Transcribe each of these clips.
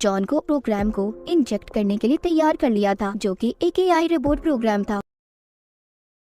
John को programme को inject करने के लिए तैयार कर लिया था, जो कि एक एआई रोबोट प्रोग्राम था।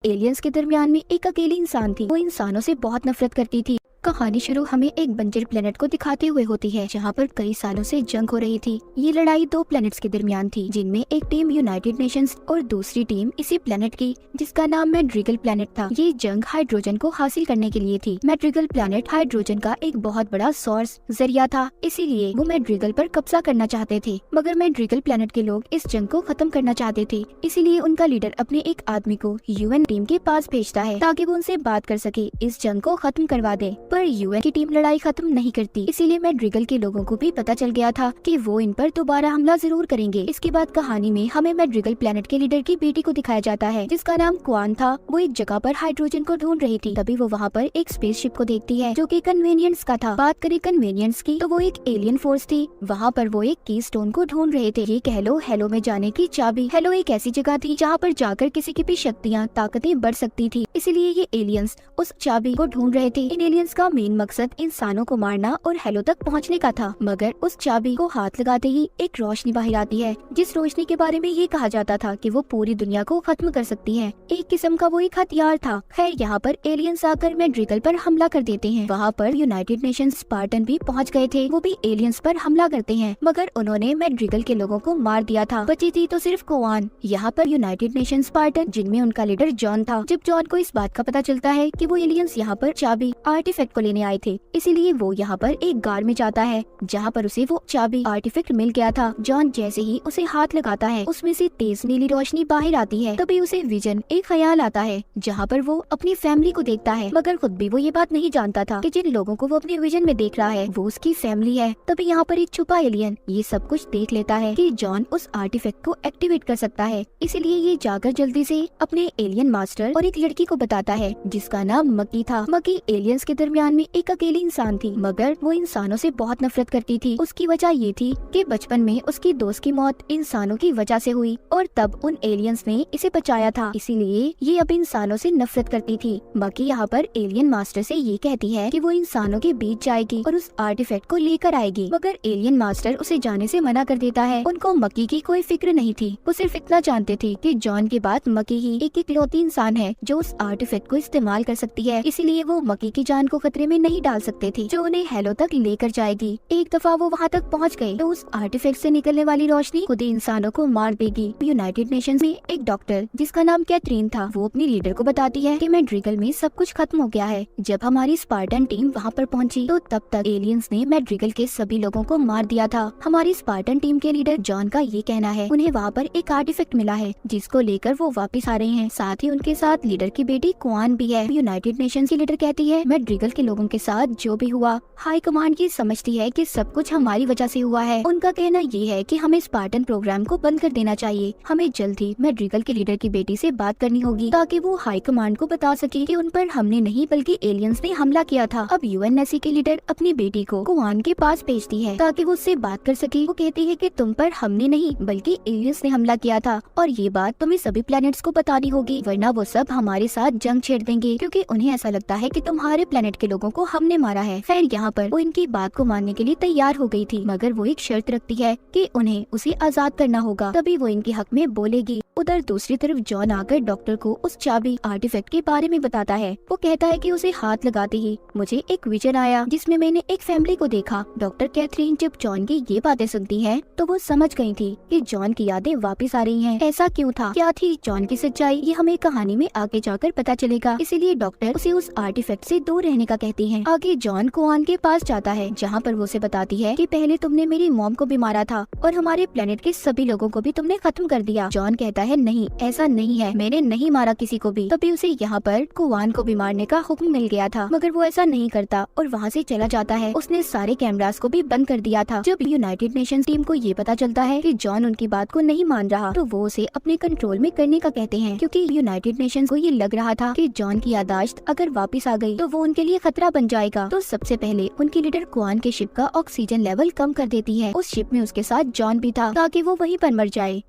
एलियंस के दरमियान में एक अकेली इंसान थी, वो इंसानों से बहुत नफरत करती थी। कहानी शुरू हमें एक बंजर प्लेनेट को दिखाते हुए होती है, जहाँ पर कई सालों से जंग हो रही थी। ये लड़ाई दो प्लेनेट्स के दरमियान थी, जिनमें एक टीम यूनाइटेड नेशंस और दूसरी टीम इसी प्लेनेट की, जिसका नाम मैड्रिगल प्लेनेट था। ये जंग हाइड्रोजन को हासिल करने के लिए थी। मैड्रिगल प्लेनेट हाइड्रोजन का एक बहुत बड़ा सोर्स जरिया था, इसीलिए वो मैड्रिगल पर कब्जा करना चाहते थे। मगर मैड्रिगल प्लेनेट के लोग इस जंग को खत्म करना चाहते थे, इसीलिए उनका लीडर अपने एक आदमी को यूएन टीम के पास भेजता है, ताकि वो उनसे बात कर सके, इस जंग को खत्म करवा दे। पर यूएन की टीम लड़ाई खत्म नहीं करती, इसीलिए मैड्रिगल के लोगों को भी पता चल गया था कि वो इन पर दोबारा हमला जरूर करेंगे। इसके बाद कहानी में हमें मैड्रिगल प्लेनेट के लीडर की बेटी को दिखाया जाता है, जिसका नाम क्वान था। वो एक जगह पर हाइड्रोजन को ढूंढ रही थी, तभी वो वहाँ पर एक स्पेसशिप को देखती है, जो कि कन्वेनियंस का था। बात करें कन्वेनियंस की, तो वो एक एलियन फोर्स थी। वहाँ पर वो एक की स्टोन को ढूंढ रहे थे, ये कह लो हेलो में जाने की चाबी। हेलो एक ऐसी जगह थी जहाँ पर जाकर किसी की भी शक्तियाँ ताकतें बढ़ सकती थी, इसीलिए ये एलियंस उस चाबी को ढूंढ रहे थे। इन एलियंस का मेन मकसद इंसानों को मारना और हेलो तक पहुंचने का था। मगर उस चाबी को हाथ लगाते ही एक रोशनी बाहर आती है, जिस रोशनी के बारे में ये कहा जाता था कि वो पूरी दुनिया को खत्म कर सकती है। एक किस्म का वो एक हथियार था। खैर यहाँ पर एलियंस आकर मैड्रिगल पर हमला कर देते हैं। वहाँ पर यूनाइटेड नेशंस स्पार्टन भी पहुँच गए थे, वो भी एलियंस पर हमला करते हैं, मगर उन्होंने मैड्रिगल के लोगों को मार दिया था। बची थी तो सिर्फ कोआन। यहाँ पर यूनाइटेड नेशंस स्पार्टन, जिनमें उनका लीडर जॉन था। जब जॉन को इस बात का पता चलता है कि वो एलियंस यहाँ पर चाबी आर्टिफैक्ट को लेने आए थे, इसीलिए वो यहाँ पर एक गार में जाता है, जहाँ पर उसे वो चाबी आर्टिफैक्ट मिल गया था। जॉन जैसे ही उसे हाथ लगाता है, उसमें से तेज नीली रोशनी बाहर आती है। तभी उसे विजन एक ख्याल आता है, जहाँ पर वो अपनी फैमिली को देखता है, मगर खुद भी वो ये बात नहीं जानता था कि जिन लोगों को वो अपने विजन में देख रहा है वो उसकी फैमिली है। तभी यहाँ पर एक छुपा एलियन ये सब कुछ देख लेता है कि जॉन उस आर्टिफैक्ट को एक्टिवेट कर सकता है, इसलिए ये जाकर जल्दी से अपने एलियन मास्टर और एक लड़की को बताता है, जिसका नाम मकी था। मकी एलियंस के दरमियान में एक अकेली इंसान थी, मगर वो इंसानों से बहुत नफरत करती थी। उसकी वजह ये थी कि बचपन में उसकी दोस्त की मौत इंसानों की वजह से हुई, और तब उन एलियंस ने इसे बचाया था, इसीलिए ये अब इंसानों से नफरत करती थी। मकी यहाँ पर एलियन मास्टर से ये कहती है कि वो इंसानों के बीच जाएगी और उस आर्टिफैक्ट को लेकर आएगी, मगर एलियन मास्टर उसे जाने से मना कर देता है। उनको मकी की कोई फिक्र नहीं थी, वो सिर्फ इतना जानते थे कि जॉन के बाद मकी ही एक इकलौती इंसान है जो उस आर्टिफैक्ट को इस्तेमाल कर सकती है, इसीलिए वो मकी की जान को खतरे में नहीं डाल सकते थे, जो उन्हें हेलो तक लेकर जाएगी। एक दफा वो वहाँ तक पहुँच गए तो उस आर्टिफैक्ट से निकलने वाली रोशनी खुद ही इंसानों को मार देगी। यूनाइटेड नेशंस में एक डॉक्टर, जिसका नाम कैथरीन था, वो अपनी लीडर को बताती है कि मैड्रिगल में सब कुछ खत्म हो गया है। जब हमारी स्पार्टन टीम वहाँ पर पहुँची तो तब तक एलियंस ने मैड्रिगल के सभी लोगों को मार दिया था। हमारी स्पार्टन टीम के लीडर जॉन का ये कहना है उन्हें वहाँ पर एक आर्टिफैक्ट मिला है, जिसको लेकर वो वापस आ रहे हैं। साथ ही उनके साथ लीडर की बेटी क्वान भी है। यूनाइटेड नेशंस की लीडर कहती है मैड्रिगल के लोगों के साथ जो भी हुआ, हाई कमांड ये समझती है कि सब कुछ हमारी वजह से हुआ है। उनका कहना ये है कि हमें स्पार्टन प्रोग्राम को बंद कर देना चाहिए। हमें जल्द ही मैड्रिगल के लीडर की बेटी से बात करनी होगी, ताकि वो हाई कमांड को बता सके कि उन पर हमने नहीं बल्कि एलियंस ने हमला किया था। अब यूएनएससी के लीडर अपनी बेटी को क्वान के पास भेजती है, ताकि वो उससे बात कर सके। वो कहती है कि तुम पर हमने नहीं बल्कि एलियंस ने हमला किया था, और ये बात तुम्हें सभी प्लैनेट्स को बतानी होगी, वरना वो सब हमारे साथ जंग छेड़ देंगे, क्योंकि उन्हें ऐसा लगता है कि तुम्हारे प्लेनेट के लोगों को हमने मारा है। खैर यहाँ पर वो इनकी बात को मानने के लिए तैयार हो गई थी, मगर वो एक शर्त रखती है कि उन्हें उसे आजाद करना होगा, तभी वो इनके हक में बोलेगी। उधर दूसरी तरफ जॉन आकर डॉक्टर को उस चाबी आर्टिफैक्ट के बारे में बताता है। वो कहता है कि उसे हाथ लगाते ही मुझे एक विजन आया, जिसमें मैंने एक फैमिली को देखा। डॉक्टर कैथरीन जब जॉन की ये बातें सुनती है तो वो समझ गई थी कि जॉन की यादें वापस आ रही हैं। ऐसा क्यों था, क्या थी जॉन की सच्चाई, ये हमें कहानी में आगे जाकर पता चलेगा। इसीलिए डॉक्टर उसे उस आर्टिफैक्ट से दूर रहने का कहती है। आगे जॉन क्वान के पास जाता है, जहाँ पर वो उसे बताती है कि पहले तुमने मेरी मॉम को भी मारा था और हमारे प्लेनेट के सभी लोगों को भी तुमने खत्म कर दिया। जॉन कहता है नहीं, ऐसा नहीं है, मैंने नहीं मारा किसी को भी। तभी उसे यहाँ पर क्वान को भी मारने का हुक्म मिल गया था, मगर वो ऐसा नहीं करता और वहाँ से चला जाता है। उसने सारे कैमरास को भी बंद कर दिया था। जब यूनाइटेड नेशंस टीम को ये पता चलता है कि जॉन उनकी बात को नहीं मान रहा, तो वो उसे अपने कंट्रोल में करने का कहते हैं, क्योंकि यूनाइटेड नेशंस को ये लग रहा था कि जॉन की यादाश्त अगर वापस आ गई तो वो उनके लिए खतरा बन जाएगा। तो सबसे पहले उनकी लीडर क्वान के शिप का ऑक्सीजन लेवल कम कर देती है। उस शिप में उसके साथ जॉन भी था, ताकि वो वहीं पर मर जाए।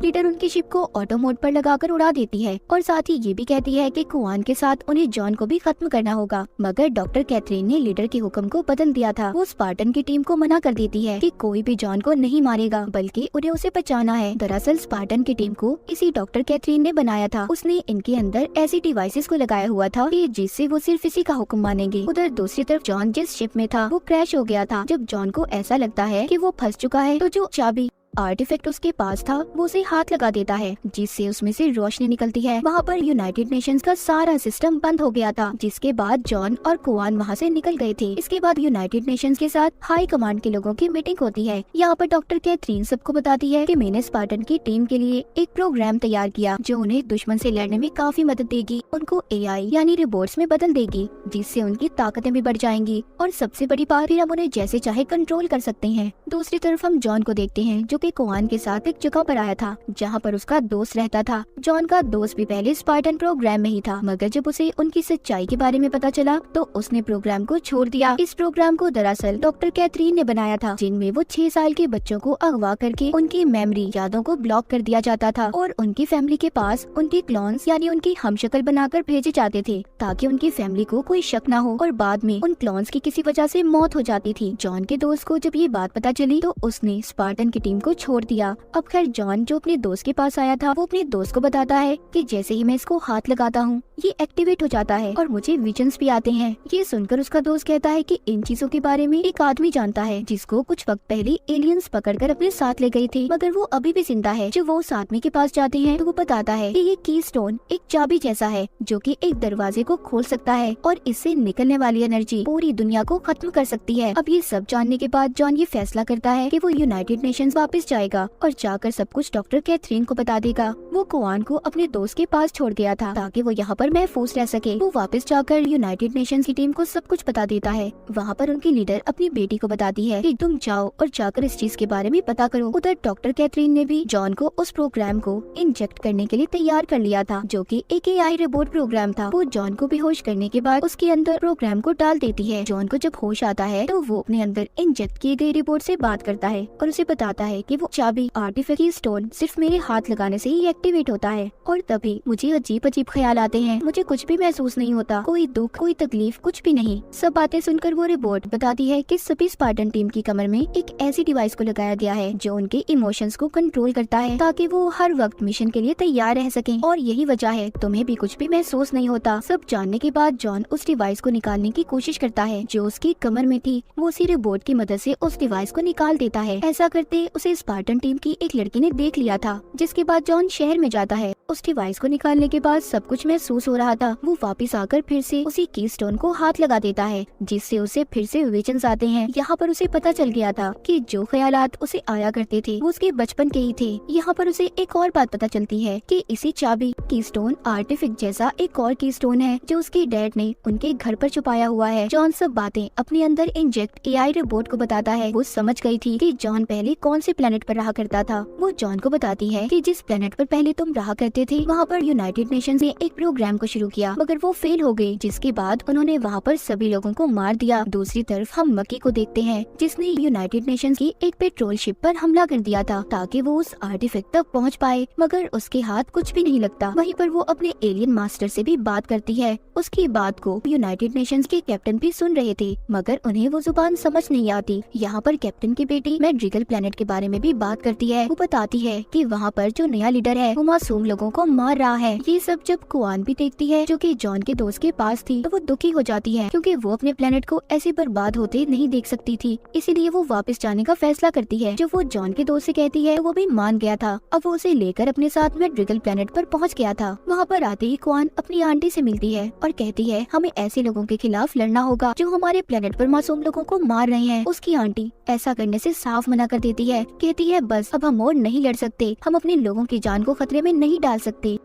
लीडर उनकी शिप को ऑटो मोड पर लगाकर उड़ा देती है और साथ ही ये भी कहती है कि कुआन के साथ उन्हें जॉन को भी खत्म करना होगा। मगर डॉक्टर कैथरीन ने लीडर के हुक्म को बदल दिया था। वो स्पार्टन की टीम को मना कर देती है कि कोई भी जॉन को नहीं मारेगा, बल्कि उन्हें उसे बचाना है। दरअसल स्पार्टन की टीम को इसी डॉक्टर कैथरीन ने बनाया था। उसने इनके अंदर ऐसी डिवाइसेस को लगाया हुआ था कि जिससे वो सिर्फ इसी का हुक्म मानेंगे। उधर दूसरी तरफ जॉन जिस शिप में था वो क्रैश हो गया था। जब जॉन को ऐसा लगता है कि वो फंस चुका है तो जो चाबी आर्टिफैक्ट उसके पास था वो उसे हाथ लगा देता है, जिससे उसमें से रोशनी निकलती है। वहाँ पर यूनाइटेड नेशंस का सारा सिस्टम बंद हो गया था, जिसके बाद जॉन और कुआन वहाँ से निकल गए थे। इसके बाद यूनाइटेड नेशंस के साथ हाई कमांड के लोगों की मीटिंग होती है। यहाँ पर डॉक्टर कैथरीन सबको बताती है कि मैंने स्पार्टन की टीम के लिए एक प्रोग्राम तैयार किया जो उन्हें दुश्मन से लड़ने में काफी मदद देगी। उनको AI यानी रोबोट्स में बदल देगी, जिससे उनकी ताकतें भी बढ़ जाएंगी और सबसे बड़ी बात, फिर हम उन्हें जैसे चाहे कंट्रोल कर सकते हैं। दूसरी तरफ हम जॉन को देखते हैं जो कि कुआन के साथ एक जगह पर आया था जहाँ पर उसका दोस्त रहता था। जॉन का दोस्त भी पहले स्पार्टन प्रोग्राम में ही था, मगर जब उसे उनकी सच्चाई के बारे में पता चला तो उसने प्रोग्राम को छोड़ दिया। इस प्रोग्राम को दरअसल डॉक्टर कैथरीन ने बनाया था, जिनमें वो 6 साल के बच्चों को अगवा करके उनकी मेमोरी यादों को ब्लॉक कर दिया जाता था और उनकी फैमिली के पास उनके क्लोन्स यानी उनकी हमशक्ल बनाकर भेजे जाते थे, ताकि उनकी फैमिली को कोई शक न हो और बाद में उन क्लोन्स की किसी वजह से मौत हो जाती थी। जॉन के दोस्त को जब ये बात पता चली तो उसने स्पार्टन की टीम को छोड़ दिया। अब खैर जॉन जो अपने दोस्त के पास आया था वो अपने दोस्त को बताता है कि जैसे ही मैं इसको हाथ लगाता हूँ ये एक्टिवेट हो जाता है और मुझे विजन्स भी आते हैं। ये सुनकर उसका दोस्त कहता है कि इन चीजों के बारे में एक आदमी जानता है जिसको कुछ वक्त पहले एलियंस पकड़कर अपने साथ ले गए थे, मगर वो अभी भी जिंदा है। जब वो उस आदमी के पास जाते हैं तो वो बताता है कि ये की स्टोन एक चाबी जैसा है जो कि एक दरवाजे को खोल सकता है और इससे निकलने वाली एनर्जी पूरी दुनिया को खत्म कर सकती है। अब ये सब जानने के बाद जॉन ये फैसला करता है कि वो यूनाइटेड नेशंस वापस जाएगा और जाकर सब कुछ डॉक्टर कैथरीन को बता देगा। वो कुआन को अपने दोस्त के पास छोड़ गया था ताकि वो यहाँ पर महफूज रह सके। वो वापस जाकर यूनाइटेड नेशंस की टीम को सब कुछ बता देता है। वहाँ पर उनकी लीडर अपनी बेटी को बताती है कि तुम जाओ और जाकर इस चीज के बारे में पता करो। उधर डॉक्टर कैथरीन ने भी जॉन को उस प्रोग्राम को इंजेक्ट करने के लिए तैयार कर लिया था, जो कि एक AI रोबोट प्रोग्राम था। वो जॉन को बेहोश करने के बाद उसके अंदर प्रोग्राम को डाल देती है। जॉन को जब होश आता है तो वो अपने अंदर इंजेक्ट किए गए रोबोट से बात करता है और उसे बताता है कि वो चाबी आर्टिफैक्ट स्टोन सिर्फ मेरे हाथ लगाने से ही एक्टिवेट होता है और तभी मुझे अजीब अजीब ख्याल आते हैं। मुझे कुछ भी महसूस नहीं होता, कोई दुख कोई तकलीफ कुछ भी नहीं। सब बातें सुनकर वो रोबोट बताती है कि सभी स्पार्टन टीम की कमर में एक ऐसी डिवाइस को लगाया गया है जो उनके इमोशंस को कंट्रोल करता है ताकि वो हर वक्त मिशन के लिए तैयार रह सकें, और यही वजह है तुम्हें भी कुछ भी महसूस नहीं होता। सब जानने के बाद जॉन उस डिवाइस को निकालने की कोशिश करता है जो उसकी कमर में थी। वो उसी रोबोट की मदद से उस डिवाइस को निकाल देता है। ऐसा करते उसे स्पार्टन टीम की एक लड़की ने देख लिया था, जिसके बाद जॉन शहर में जाता है। उस डिवाइस को निकालने के बाद सब कुछ महसूस हो रहा था। वो वापस आकर फिर से उसी की स्टोन को हाथ लगा देता है, जिससे उसे फिर से विजन्स आते हैं। यहाँ पर उसे पता चल गया था कि जो ख्यालात उसे आया करते थे वो उसके बचपन के ही थे। यहाँ पर उसे एक और बात पता चलती है कि इसी चाबी की स्टोन आर्टिफैक्ट जैसा एक और की स्टोन है जो उसके डैड ने उनके घर पर छुपाया हुआ है। जॉन सब बातें अपने अंदर इंजेक्ट AI रोबोट को बताता है। वो समझ गई थी कि जॉन पहले कौन से प्लेनेट पर रहा करता था। वो जॉन को बताती है कि जिस प्लेनेट पर पहले तुम रहा करते थे वहाँ पर यूनाइटेड नेशंस ने एक प्रोग्राम को शुरू किया, मगर वो फेल हो गई, जिसके बाद उन्होंने वहाँ पर सभी लोगों को मार दिया। दूसरी तरफ हम मकी को देखते हैं जिसने यूनाइटेड नेशंस की एक पेट्रोल शिप पर हमला कर दिया था ताकि वो उस आर्टिफैक्ट तक पहुँच पाए, मगर उसके हाथ कुछ भी नहीं लगता। वहीं पर वो अपने एलियन मास्टर से भी बात करती है। उसकी बात को यूनाइटेड नेशंस के कैप्टन भी सुन रहे थे, मगर उन्हें वो जुबान समझ नहीं आती। यहाँ पर कैप्टन की बेटी मैड्रिगल प्लेनेट के बारे में भी बात करती है। वो बताती है कि वहाँ पर जो नया लीडर है वो मासूम लोगों को मार रहा है। ये सब जब कुआन भी देखती है जो कि जॉन के दोस्त के पास थी तो वो दुखी हो जाती है, क्योंकि वो अपने प्लेनेट को ऐसे बर्बाद होते नहीं देख सकती थी। इसीलिए वो वापस जाने का फैसला करती है। जो वो जॉन के दोस्त से कहती है वो भी मान गया था। अब वो उसे लेकर अपने साथ मैड्रिगल प्लेनेट पर पहुँच गया था। वहाँ पर आते ही कुआन अपनी आंटी से मिलती है और कहती है हमें ऐसे लोगों के खिलाफ लड़ना होगा जो हमारे प्लेनेट पर मासूम लोगों को मार रहे हैं। उसकी आंटी ऐसा करने से साफ मना कर देती है, कहती है बस अब हम और नहीं लड़ सकते, हम अपने लोगों की जान को खतरे में नहीं डाल सकते।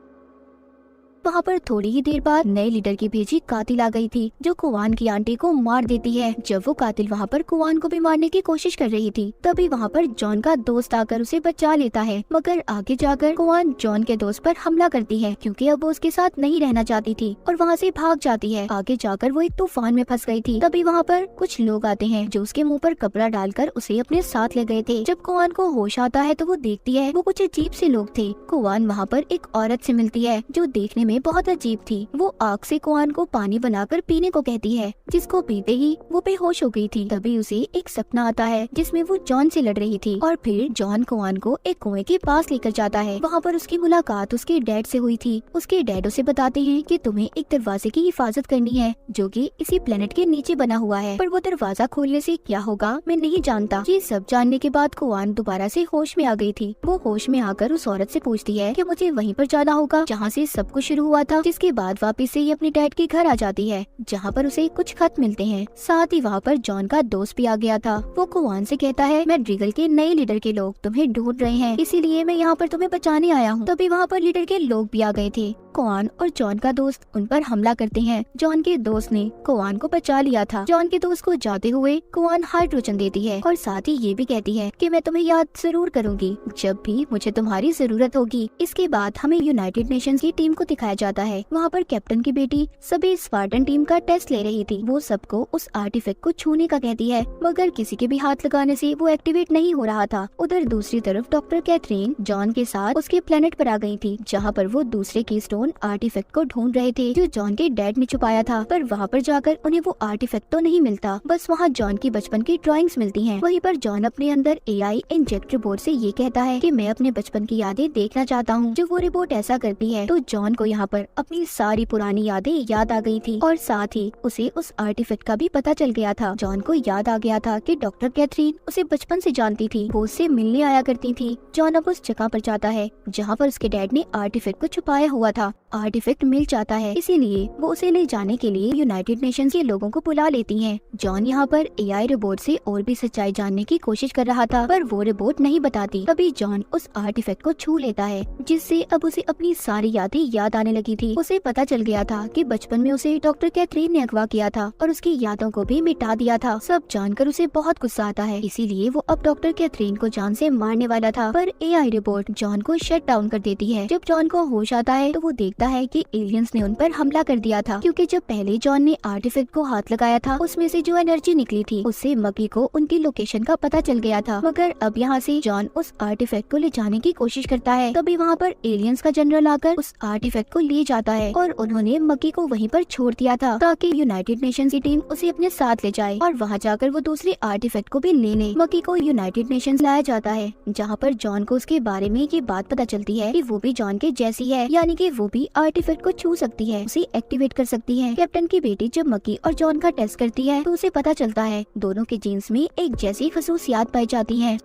वहाँ पर थोड़ी ही देर बाद नए लीडर की भेजी कातिल आ गई थी, जो कुवान की आंटी को मार देती है। जब वो कातिल वहाँ पर कुवान को भी मारने की कोशिश कर रही थी, तभी वहाँ पर जॉन का दोस्त आकर उसे बचा लेता है। मगर आगे जाकर कुवान जॉन के दोस्त पर हमला करती है, क्योंकि अब वो उसके साथ नहीं रहना चाहती थी और वहाँ से भाग जाती है। आगे जाकर वो एक तूफान में फंस गई थी। तभी वहाँ पर कुछ लोग आते हैं, जो उसके मुँह पर कपड़ा डालकर उसे अपने साथ ले गए थे। जब कुवान को होश आता है तो वो देखती है वो कुछ अजीब से लोग थे। कुवान वहाँ पर एक औरत से मिलती है, जो देखने में बहुत अजीब थी। वो आग से कुवान को पानी बनाकर पीने को कहती है, जिसको पीते ही वो बेहोश हो गई थी। तभी उसे एक सपना आता है, जिसमें वो जॉन से लड़ रही थी और फिर जॉन कुवान को एक कुएं के पास लेकर जाता है। वहाँ पर उसकी मुलाकात उसके डैड से हुई थी। उसके डैड उसे बताते हैं कि तुम्हें एक दरवाजे की हिफाजत करनी है, जो कि इसी प्लेनेट के नीचे बना हुआ है, पर वो दरवाजा खोलने से क्या होगा मैं नहीं जानता। ये सब जानने के बाद कुवान दोबारा से होश में आ गई थी। वो होश में आकर उस औरत से पूछती है कि मुझे वहीं पर जाना होगा जहाँ से सब कुछ शुरू हुआ था। जिसके बाद वापस से ये अपने डैड के घर आ जाती है, जहाँ पर उसे कुछ खत मिलते हैं। साथ ही वहाँ पर जॉन का दोस्त भी आ गया था। वो कुवान से कहता है, मैं ड्रिगल के नए लीडर के लोग तुम्हें ढूंढ रहे हैं, इसीलिए मैं यहाँ पर तुम्हें बचाने आया हूँ। तभी वहाँ पर लीडर के लोग भी आ गए थे। कुवान और जॉन का दोस्त उन पर हमला करते हैं। जॉन के दोस्त ने कुवान को बचा लिया था। जॉन के दोस्त को जाते हुए कुवान हाइड्रोजन देती है और साथ ही ये भी कहती है कि मैं तुम्हें याद जरूर करूंगी जब भी मुझे तुम्हारी जरूरत होगी। इसके बाद हमें यूनाइटेड नेशंस की टीम को दिखाया जाता है। वहाँ पर कैप्टन की बेटी सभी स्पार्टन टीम का टेस्ट ले रही थी। वो सबको उस आर्टिफैक्ट को छूने का कहती है, मगर किसी के भी हाथ लगाने से वो एक्टिवेट नहीं हो रहा था। उधर दूसरी तरफ डॉक्टर कैथरीन जॉन के साथ उसके प्लेनेट पर आ गई थी, जहाँ पर वो दूसरे कीस्टोन आर्टिफैक्ट को ढूंढ रहे थे, जो जॉन के डैड ने छुपाया था। पर वहाँ पर जाकर उन्हें वो आर्टिफैक्ट तो नहीं मिलता, बस वहाँ जॉन की बचपन की ड्राइंग्स मिलती हैं। वहीं पर जॉन अपने अंदर एआई इंजेक्ट रिपोर्ट से ये कहता है कि मैं अपने बचपन की यादें देखना चाहता हूँ। जब वो रिपोर्ट ऐसा करती है तो जॉन को यहाँ पर अपनी सारी पुरानी यादें याद आ गई थी और साथ ही उसे उस आर्टिफैक्ट का भी पता चल गया था। जॉन को याद आ गया था कि डॉक्टर कैथरीन उसे बचपन से जानती थी, वो उससे मिलने आया करती थी। जॉन अब उस जगह पर जाता है जहाँ पर उसके डैड ने आर्टिफैक्ट को छुपाया हुआ था। आर्टिफैक्ट मिल जाता है, इसीलिए वो उसे ले जाने के लिए यूनाइटेड नेशंस के लोगों को बुला लेती हैं। जॉन यहाँ पर एआई रोबोट से और भी सच्चाई जानने की कोशिश कर रहा था, पर वो रोबोट नहीं बताती। तभी जॉन उस आर्टिफैक्ट को छू लेता है, जिससे अब उसे अपनी सारी यादें याद आने लगी थी। उसे पता चल गया था कि बचपन में उसे डॉक्टर कैथरीन ने अगवा किया था और उसकी यादों को भी मिटा दिया था। सब जानकर उसे बहुत गुस्सा आता है, इसीलिए वो अब डॉक्टर कैथरीन को जान से मारने वाला था, पर एआई रोबोट जॉन को शट डाउन कर देती है। जब जॉन को होश आता है तो वो देखता है कि एलियंस ने उन पर हमला कर दिया था, क्योंकि जब पहले जॉन ने आर्टिफैक्ट को हाथ लगाया था उसमें से जो एनर्जी निकली थी उससे मकी को उनकी लोकेशन का पता चल गया था। मगर अब यहाँ से जॉन उस आर्टिफैक्ट को ले जाने की कोशिश करता है। तभी वहाँ पर एलियंस का जनरल आकर उस आर्टिफैक्ट को ले जाता है और उन्होंने मकी को वहीं पर छोड़ दिया था, ताकि यूनाइटेड नेशंस की टीम उसे अपने साथ ले जाए और वहाँ जाकर वो दूसरे आर्टिफैक्ट को भी ले ले। मकी को यूनाइटेड नेशंस लाया जाता है, जहाँ पर जॉन को उसके बारे में ये बात पता चलती है कि वो भी जॉन के जैसी है, यानी कि वो भी आर्टिफैक्ट को छू सकती है, उसे एक्टिवेट कर सकती है। कैप्टन की बेटी जब मकी और जॉन का टेस्ट करती है तो उसे पता चलता है दोनों के जीन्स में एक जैसी खसूसियात पाई जाती हैं।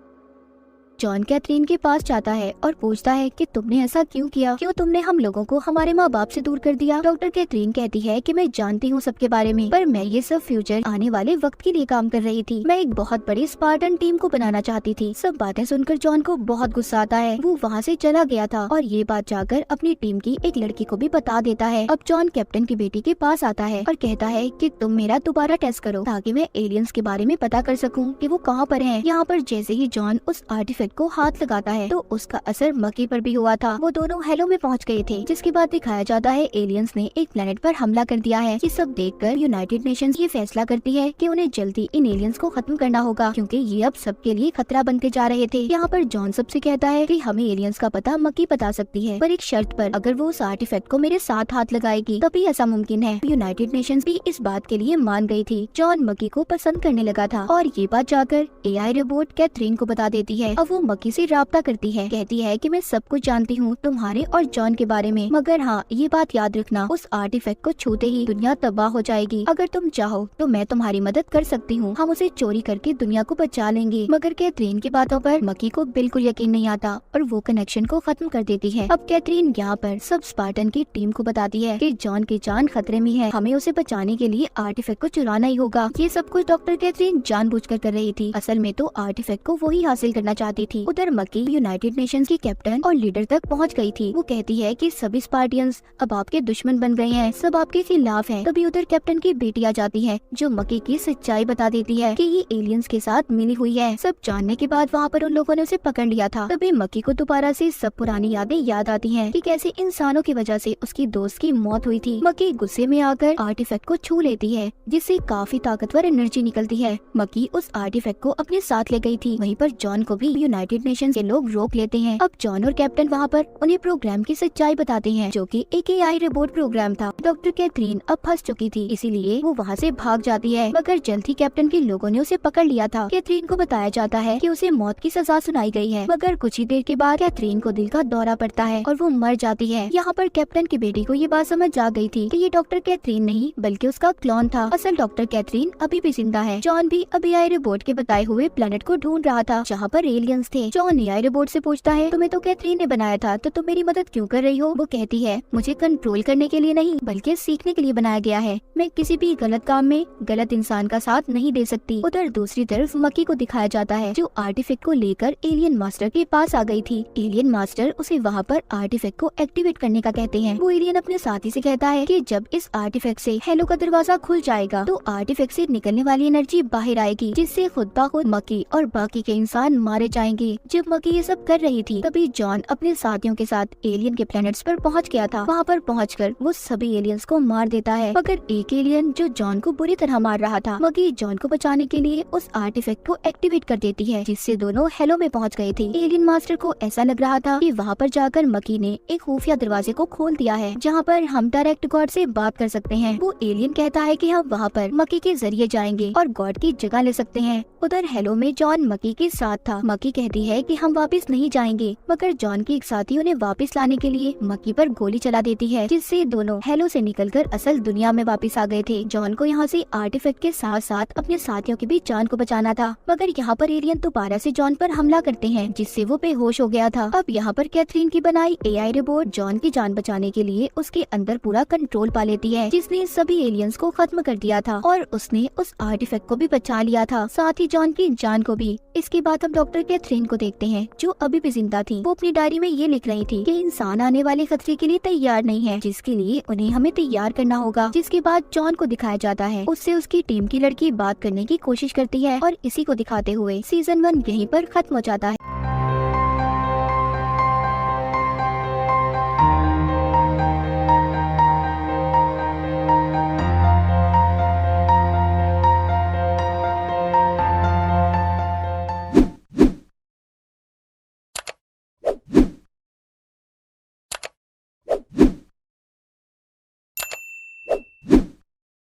जॉन कैथरीन के पास जाता है और पूछता है कि तुमने ऐसा क्यों किया, क्यों तुमने हम लोगों को हमारे माँ बाप से दूर कर दिया। डॉक्टर कैथरीन कहती है कि मैं जानती हूँ सबके बारे में, पर मैं ये सब फ्यूचर आने वाले वक्त के लिए काम कर रही थी। मैं एक बहुत बड़ी स्पार्टन टीम को बनाना चाहती थी। सब बातें सुनकर जॉन को बहुत गुस्सा आता है। वो वहाँ से चला गया था और ये बात जाकर अपनी टीम की एक लड़की को भी बता देता है। अब जॉन कैप्टन की बेटी के पास आता है और कहता है कि तुम मेरा दोबारा टेस्ट करो, ताकि मैं एलियंस के बारे में पता कर सकूँ कि वो कहाँ पर है। यहाँ पर जैसे ही जॉन उस आर्टिफैक्ट को हाथ लगाता है तो उसका असर मकी पर भी हुआ था। वो दोनों हेलो में पहुंच गए थे, जिसके बाद दिखाया जाता है एलियंस ने एक प्लेनेट पर हमला कर दिया है। ये सब देखकर यूनाइटेड नेशंस ये फैसला करती है कि उन्हें जल्दी इन एलियंस को खत्म करना होगा, क्योंकि ये अब सबके लिए खतरा बनते जा रहे थे। यहाँ पर जॉन सबसे कहता है कि हमें एलियंस का पता मकी बता सकती है, पर एक शर्त पर, अगर वो उस आर्टिफैक्ट को मेरे साथ हाथ लगाएगी तभी ऐसा मुमकिन है। यूनाइटेड नेशंस भी इस बात के लिए मान गई थी। जॉन मकी को पसंद करने लगा था और ये बात जाकर एआई रोबोट कैथरीन को बता देती है। अब वो मकी से राब्ता करती है, कहती है कि मैं सब कुछ जानती हूँ तुम्हारे और जॉन के बारे में, मगर हाँ ये बात याद रखना, उस आर्टिफैक्ट को छूते ही दुनिया तबाह हो जाएगी। अगर तुम चाहो तो मैं तुम्हारी मदद कर सकती हूँ, हम उसे चोरी करके दुनिया को बचा लेंगे। मगर कैथरीन की बातों पर मकी को बिल्कुल यकीन नहीं आता और वो कनेक्शन को खत्म कर देती है। अब कैथरीन यहाँ पर सब स्पार्टन की टीम को बताती है कि जॉन की जान खतरे में है, हमें उसे बचाने के लिए आर्टिफैक्ट को चुराना ही होगा। ये सब कुछ डॉक्टर कैथरीन जानबूझकर कर रही थी, असल में तो आर्टिफैक्ट को वो ही हासिल करना चाहती चाहती थी। उधर मक्की यूनाइटेड नेशंस की कैप्टन और लीडर तक पहुंच गई थी। वो कहती है कि सभी स्पार्टियंस अब आपके दुश्मन बन गए हैं, सब आपके खिलाफ हैं। तभी उधर कैप्टन की बेटी आ जाती है जो मक्की की सच्चाई बता देती है कि ये एलियंस के साथ मिली हुई है। सब जानने के बाद वहाँ पर उन लोगों ने उसे पकड़ लिया था। तभी मक्की को दोबारा से सब पुरानी यादें याद आती हैं कि कैसे इंसानों की वजह से उसकी दोस्त की मौत हुई थी। मक्की गुस्से में आकर आर्टिफैक्ट को छू लेती है जिससे काफी ताकतवर एनर्जी निकलती है। मक्की उस आर्टिफैक्ट को अपने साथ ले गई थी। वहीं पर जॉन को भी यूनाइटेड नेशंस के लोग रोक लेते हैं। अब जॉन और कैप्टन वहाँ पर उन्हें प्रोग्राम की सच्चाई बताते हैं जो कि एक AI रोबोट प्रोग्राम था। डॉक्टर कैथरीन अब फंस चुकी थी, इसीलिए वो वहाँ से भाग जाती है, मगर जल्द ही कैप्टन के लोगों ने उसे पकड़ लिया था। कैथरीन को बताया जाता है कि उसे मौत की सजा सुनाई गई है, मगर कुछ ही देर के बाद कैथरीन को दिल का दौरा पड़ता है और वो मर जाती है। यहाँ पर कैप्टन की बेटी को ये बात समझ आ गई थी कि ये डॉक्टर कैथरीन नहीं बल्कि उसका क्लोन था। असल डॉक्टर कैथरीन अभी भी जिंदा है। जॉन भी अब AI रोबोट के बताए हुए प्लेनेट को ढूंढ रहा था जहाँ पर एलियंस थे। जॉन AI रोबोट से पूछता है, तुम्हें तो कैथरीन ने बनाया था, तो तुम मेरी मदद क्यों कर रही हो? वो कहती है, मुझे कंट्रोल करने के लिए नहीं बल्कि सीखने के लिए बनाया गया है। मैं किसी भी गलत काम में गलत इंसान का साथ नहीं दे सकती। उधर दूसरी तरफ मक्की को दिखाया जाता है जो आर्टिफैक्ट को लेकर एलियन मास्टर के पास आ गई थी। एलियन मास्टर उसे वहाँ पर आर्टिफैक्ट को एक्टिवेट करने का कहते हैं। वो एलियन अपने साथी से कहता है कि जब इस आर्टिफैक्ट से हेलो का दरवाजा खुल जाएगा तो आर्टिफैक्ट से निकलने वाली एनर्जी बाहर आएगी जिससे खुद ब खुद मक्की और बाकी के इंसान मारे जाएंगे। जब मक्की ये सब कर रही थी तभी जॉन अपने साथियों के साथ एलियन के प्लैनेट्स पर पहुंच गया था। वहाँ पर पहुंचकर वो सभी एलियंस को मार देता है, मगर एक एलियन जो जॉन को बुरी तरह मार रहा था, मक्की जॉन को बचाने के लिए उस आर्टिफैक्ट को एक्टिवेट कर देती है जिससे दोनों हेलो में पहुंच गए थे। एलियन मास्टर को ऐसा लग रहा था कि वहाँ पर जाकर मक्की ने एक खुफिया दरवाजे को खोल दिया है जहाँ पर हम डायरेक्ट गॉड से बात कर सकते हैं। वो एलियन कहता है कि हम वहाँ पर मक्की के जरिए जाएंगे और गॉड की जगह ले सकते हैं। उधर हेलो में जॉन मक्की के साथ था। मक्की कहती है कि हम वापस नहीं जाएंगे, मगर जॉन की एक साथी उन्हें वापस लाने के लिए मक्की पर गोली चला देती है जिससे दोनों हेलो से निकलकर असल दुनिया में वापस आ गए थे। जॉन को यहाँ से आर्टिफैक्ट के साथ साथ अपने साथियों की भी जान को बचाना था, मगर यहाँ पर एलियन दोबारा से जॉन पर हमला करते हैं जिससे वो बेहोश हो गया था। अब यहाँ पर कैथरीन की बनाई AI रोबोट जॉन की जान बचाने के लिए उसके अंदर पूरा कंट्रोल पा लेती है जिसने सभी एलियंस को खत्म कर दिया था और उसने उस आर्टिफैक्ट को भी बचा लिया था, साथ ही जॉन की जान को भी। इसके बाद हम डॉक्टर कैथरीन को देखते हैं जो अभी भी जिंदा थी। वो अपनी डायरी में ये लिख रही थी कि इंसान आने वाले खतरे के लिए तैयार नहीं है, जिसके लिए उन्हें हमें तैयार करना होगा। जिसके बाद जॉन को दिखाया जाता है, उससे उसकी टीम की लड़की बात करने की कोशिश करती है और इसी को दिखाते हुए सीजन 1 यहीं पर खत्म हो जाता है।